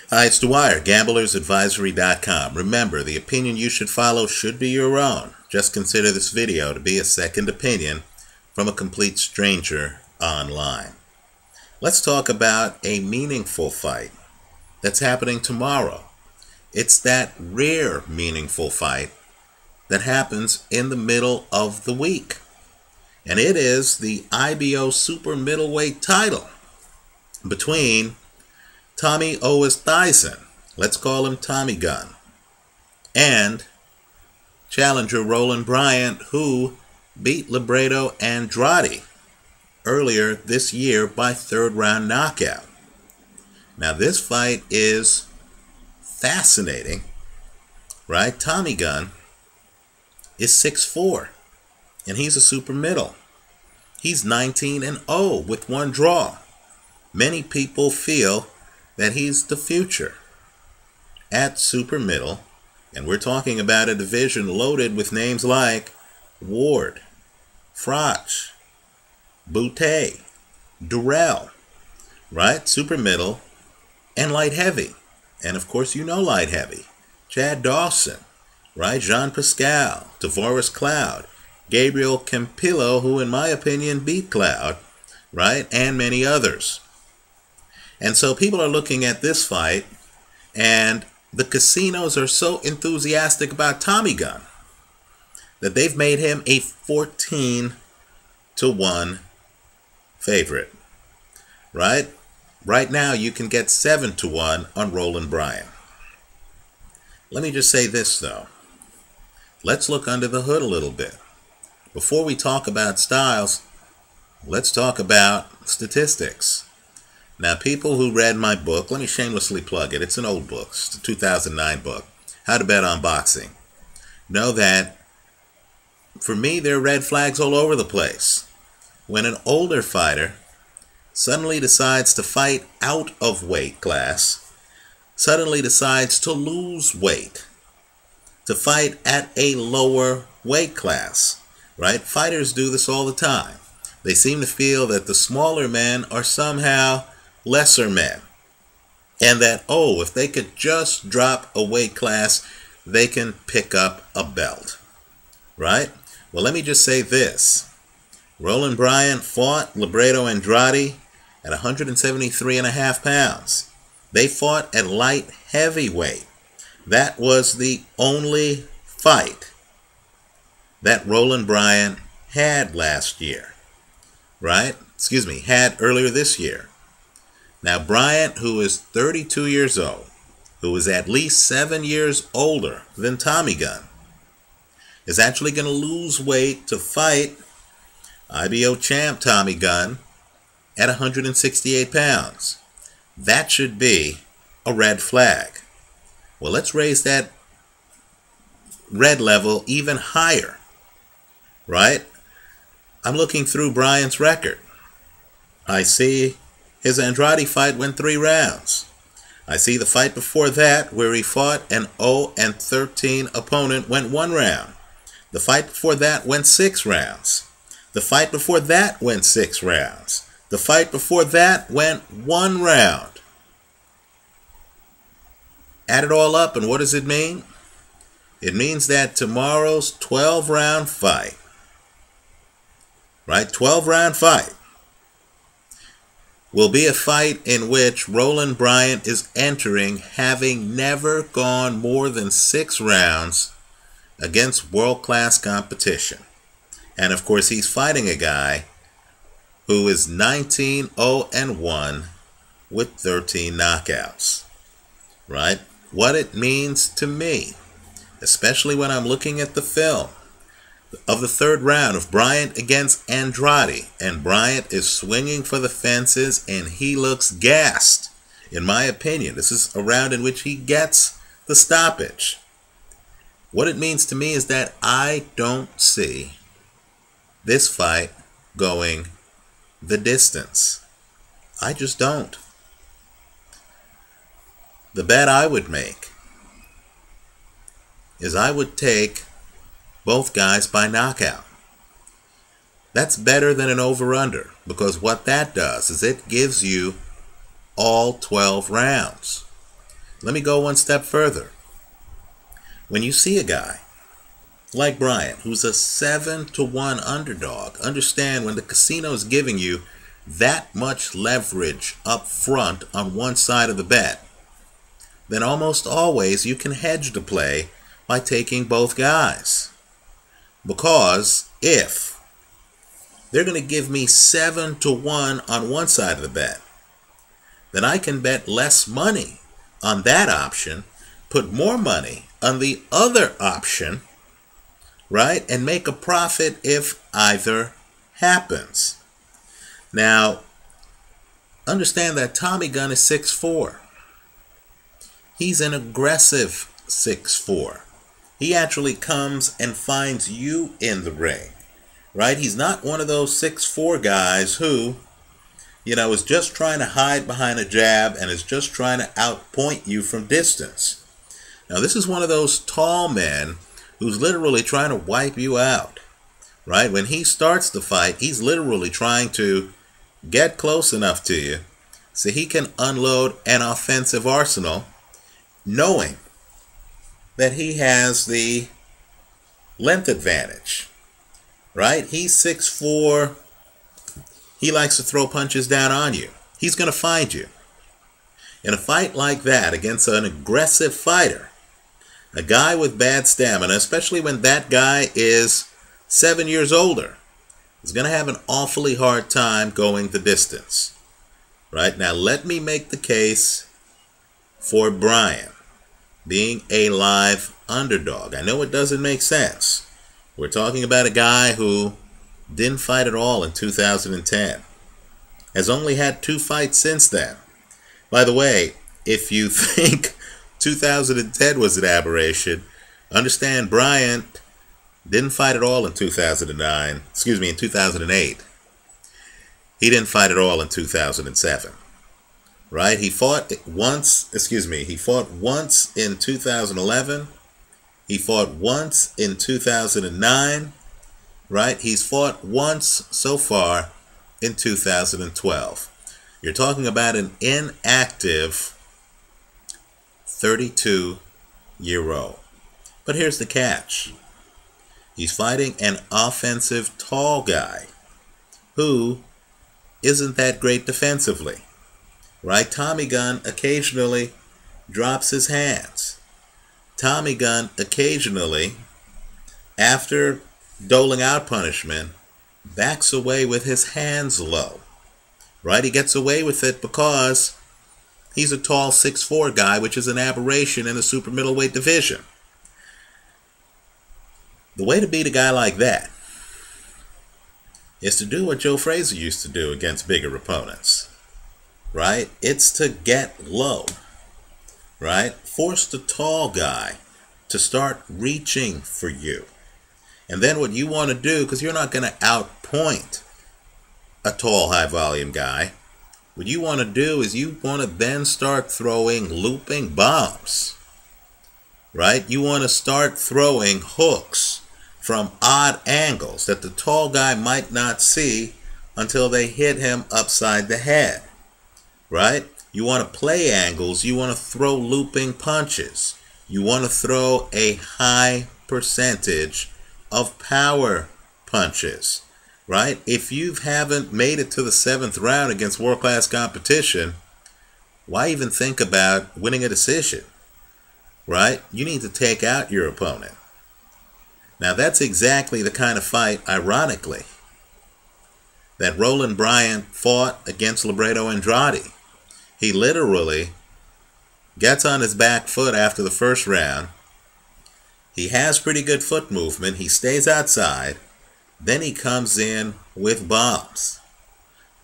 Hi, it's Dwyer, gamblersadvisory.com. Remember, the opinion you should follow should be your own. Just consider this video to be a second opinion from a complete stranger online. Let's talk about a meaningful fight that's happening tomorrow. It's that rare meaningful fight that happens in the middle of the week. And it is the IBO super middleweight title between Tommy Oosthuizen, let's call him Tommy Gun, and challenger Rowland Bryant, who beat Libredo Andrade earlier this year by third round knockout. Now this fight is fascinating, right? Tommy Gun is 6'4", and he's a super middle. He's 19-0 with one draw. Many people feel that he's the future at super middle, and we're talking about a division loaded with names like Ward, Froch, Boutte, Durrell, right? Super middle and light heavy. And of course, you know light heavy. Chad Dawson, right? Jean Pascal, Tavoris Cloud, Gabriel Campillo, who in my opinion beat Cloud, right? And many others. And so people are looking at this fight, and the casinos are so enthusiastic about Tommy Gun that they've made him a 14-1 favorite, right? Right now you can get 7-1 on Rowland Bryant. Let me just say this though. Let's look under the hood a little bit. Before we talk about styles, let's talk about statistics. Now, people who read my book, let me shamelessly plug it. It's an old book. It's a 2009 book, How to Bet on Boxing. Know that, for me, there are red flags all over the place. When an older fighter suddenly decides to fight out of weight class, suddenly decides to lose weight, to fight at a lower weight class, right? Fighters do this all the time. They seem to feel that the smaller men are somehow lesser men, and that, oh, if they could just drop a weight class, they can pick up a belt, right? Well, let me just say this. Rowland Bryant fought Libredo Andrade at 173.5 pounds. They fought at light heavyweight. That was the only fight that Rowland Bryant had last year, right? Had earlier this year. Now, Bryant, who is 32 years old, who is at least 7 years older than Tommy Gun, is actually going to lose weight to fight IBO champ Tommy Gun at 168 pounds. That should be a red flag. Well, let's raise that red level even higher, right? I'm looking through Bryant's record. I see his Andrade fight went 3 rounds. I see the fight before that where he fought an 0-13 opponent went 1 round. The fight before that went 6 rounds. The fight before that went 6 rounds. The fight before that went 1 round. Add it all up, and what does it mean? It means that tomorrow's 12-round fight, right? 12-round fight will be a fight in which Rowland Bryant is entering, having never gone more than 6 rounds against world-class competition. And of course, he's fighting a guy who is 19-0-1 with 13 knockouts, right? What it means to me, especially when I'm looking at the film of the 3rd round of Bryant against Andrade, and Bryant is swinging for the fences and he looks gassed. In my opinion, this is a round in which he gets the stoppage. What it means to me is that I don't see this fight going the distance. I just don't. The bet I would make is I would take both guys by knockout. That's better than an over-under, because what that does is it gives you all 12 rounds. Let me go one step further. When you see a guy like Bryant, who's a 7-1 underdog, understand when the casino is giving you that much leverage up front on one side of the bet, then almost always you can hedge the play by taking both guys. Because if they're going to give me 7-1 on one side of the bet, then I can bet less money on that option, put more money on the other option, right? And make a profit if either happens. Now, understand that Tommy Gunn is 6'4". He's an aggressive 6'4". He actually comes and finds you in the ring, right? He's not one of those 6'4" guys who, is just trying to hide behind a jab and is just trying to outpoint you from distance. Now, this is one of those tall men who's literally trying to wipe you out, right? When he starts the fight, he's literally trying to get close enough to you so he can unload an offensive arsenal, knowing that he has the length advantage, right? He's 6'4". He likes to throw punches down on you. He's going to find you. In a fight like that against an aggressive fighter, a guy with bad stamina, especially when that guy is 7 years older, is going to have an awfully hard time going the distance. Right? Now, let me make the case for Bryant being a live underdog. I know it doesn't make sense. We're talking about a guy who didn't fight at all in 2010. Has only had 2 fights since then. By the way, if you think 2010 was an aberration, understand Bryant didn't fight at all in 2008. He didn't fight at all in 2007. Right? He fought once in 2011. He fought once in 2009. Right? He's fought once so far in 2012. You're talking about an inactive 32-year-old. But here's the catch. He's fighting an offensive tall guy who isn't that great defensively. Right? Tommy Gunn occasionally drops his hands. Tommy Gunn occasionally, after doling out punishment, backs away with his hands low. Right? He gets away with it because he's a tall 6'4" guy, which is an aberration in the super middleweight division. The way to beat a guy like that is to do what Joe Frazier used to do against bigger opponents. Right? It's to get low. Right? Force the tall guy to start reaching for you. And then what you want to do, because you're not going to outpoint a tall, high-volume guy, what you want to do is you want to then start throwing looping bombs. Right? You want to start throwing hooks from odd angles that the tall guy might not see until they hit him upside the head. Right? You want to play angles. You want to throw looping punches. You want to throw a high percentage of power punches. Right? If you haven't made it to the 7th round against world-class competition, why even think about winning a decision? Right? You need to take out your opponent. Now, that's exactly the kind of fight, ironically, that Rowland Bryant fought against Libredo Andrade. He literally gets on his back foot after the first round. He has pretty good foot movement. He stays outside. Then he comes in with bombs.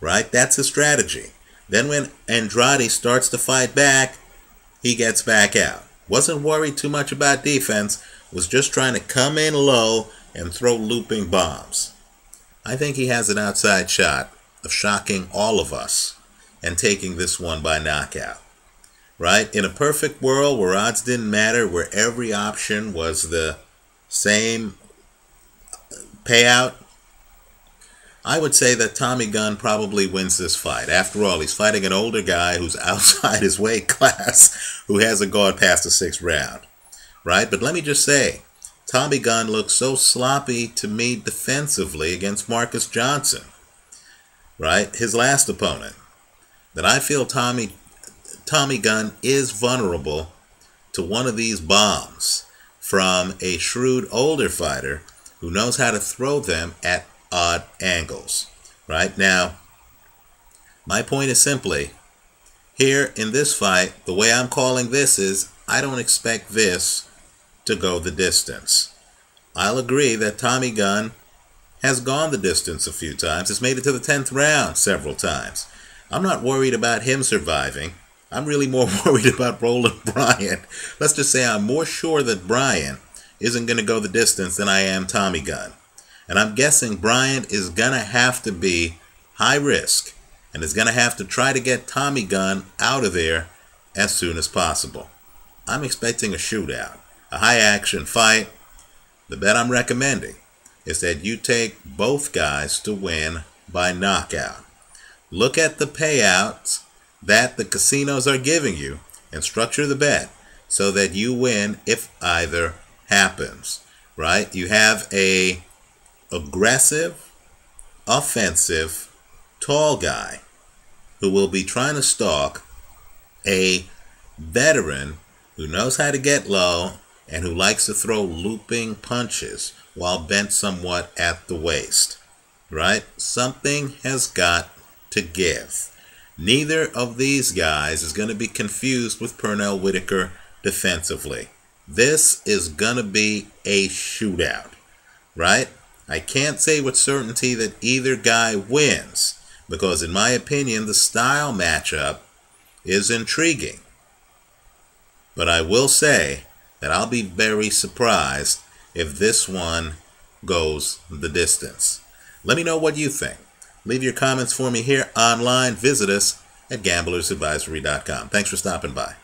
Right? That's a strategy. Then when Andrade starts to fight back, he gets back out. Wasn't worried too much about defense. Was just trying to come in low and throw looping bombs. I think he has an outside shot of shocking all of us and taking this one by knockout. Right? In a perfect world where odds didn't matter, where every option was the same payout, I would say that Tommy Gunn probably wins this fight. After all, he's fighting an older guy who's outside his weight class, who hasn't gone past the 6th round, right? But let me just say, Tommy Gunn looks so sloppy to me defensively against Marcus Johnson, right? His last opponent, that I feel Tommy Gunn is vulnerable to one of these bombs from a shrewd older fighter who knows how to throw them at odd angles. Right now, my point is simply, here in this fight, the way I'm calling this is, I don't expect this to go the distance. I'll agree that Tommy Gunn has gone the distance a few times, has made it to the 10th round several times. I'm not worried about him surviving. I'm really more worried about Rowland Bryant. Let's just say I'm more sure that Bryant isn't going to go the distance than I am Tommy Gunn. And I'm guessing Bryant is going to have to be high risk and is going to have to try to get Tommy Gunn out of there as soon as possible. I'm expecting a shootout, a high action fight. The bet I'm recommending is that you take both guys to win by knockout. Look at the payouts that the casinos are giving you and structure the bet so that you win if either happens, right? You have a aggressive, offensive, tall guy who will be trying to stalk a veteran who knows how to get low and who likes to throw looping punches while bent somewhat at the waist, right? Something has got to give. Neither of these guys is going to be confused with Pernell Whitaker defensively. This is going to be a shootout, right? I can't say with certainty that either guy wins because, in my opinion, the style matchup is intriguing. But I will say that I'll be very surprised if this one goes the distance. Let me know what you think. Leave your comments for me here online. Visit us at gamblersadvisory.com. Thanks for stopping by.